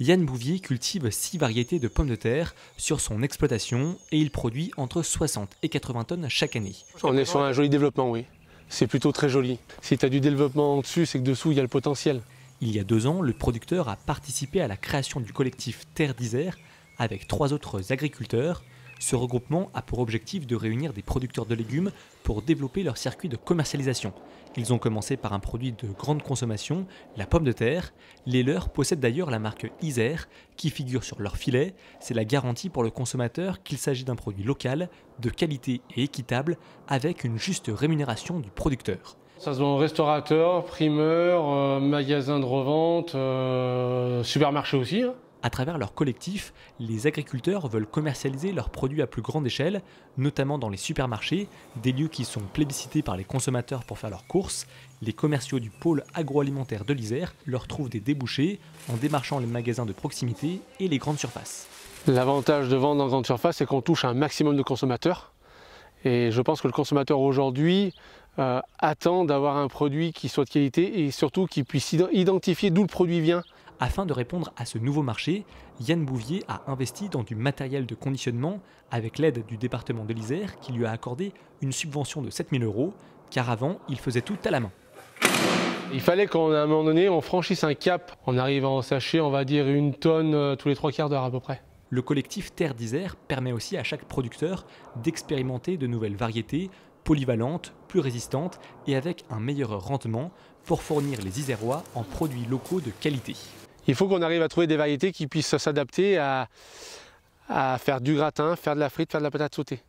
Yann Bouvier cultive 6 variétés de pommes de terre sur son exploitation et il produit entre 60 et 80 tonnes chaque année. On est sur un joli développement, oui. C'est plutôt très joli. Si tu as du développement en dessus, c'est que dessous, il y a le potentiel. Il y a 2 ans, le producteur a participé à la création du collectif Terre d'Isère avec 3 autres agriculteurs. Ce regroupement a pour objectif de réunir des producteurs de légumes pour développer leur circuit de commercialisation. Ils ont commencé par un produit de grande consommation, la pomme de terre. Les leurs possèdent d'ailleurs la marque Isère qui figure sur leur filet. C'est la garantie pour le consommateur qu'il s'agit d'un produit local, de qualité et équitable, avec une juste rémunération du producteur. Ça se vend restaurateur, primeur, magasin de revente, supermarché aussi. À travers leur collectif, les agriculteurs veulent commercialiser leurs produits à plus grande échelle, notamment dans les supermarchés, des lieux qui sont plébiscités par les consommateurs pour faire leurs courses. Les commerciaux du pôle agroalimentaire de l'Isère leur trouvent des débouchés en démarchant les magasins de proximité et les grandes surfaces. L'avantage de vendre en grande surface, c'est qu'on touche un maximum de consommateurs. Et je pense que le consommateur aujourd'hui attend d'avoir un produit qui soit de qualité et surtout qu'il puisse identifier d'où le produit vient. Afin de répondre à ce nouveau marché, Yann Bouvier a investi dans du matériel de conditionnement avec l'aide du département de l'Isère qui lui a accordé une subvention de 7 000 €, car avant, il faisait tout à la main. Il fallait qu'à un moment donné, on franchisse un cap. On arrive à en sachet, on va dire 1 tonne tous les 3 quarts d'heure à peu près. Le collectif Terre d'Isère permet aussi à chaque producteur d'expérimenter de nouvelles variétés polyvalentes, plus résistantes et avec un meilleur rendement pour fournir les Isérois en produits locaux de qualité. Il faut qu'on arrive à trouver des variétés qui puissent s'adapter à faire du gratin, faire de la frite, faire de la patate sautée.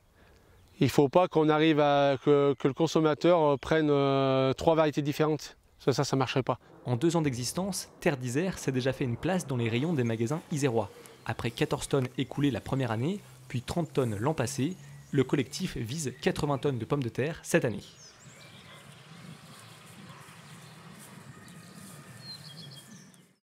Il ne faut pas qu'on arrive à que le consommateur prenne 3 variétés différentes. Ça ne marcherait pas. En 2 ans d'existence, Terre d'Isère s'est déjà fait une place dans les rayons des magasins isérois. Après 14 tonnes écoulées la première année, puis 30 tonnes l'an passé, le collectif vise 80 tonnes de pommes de terre cette année.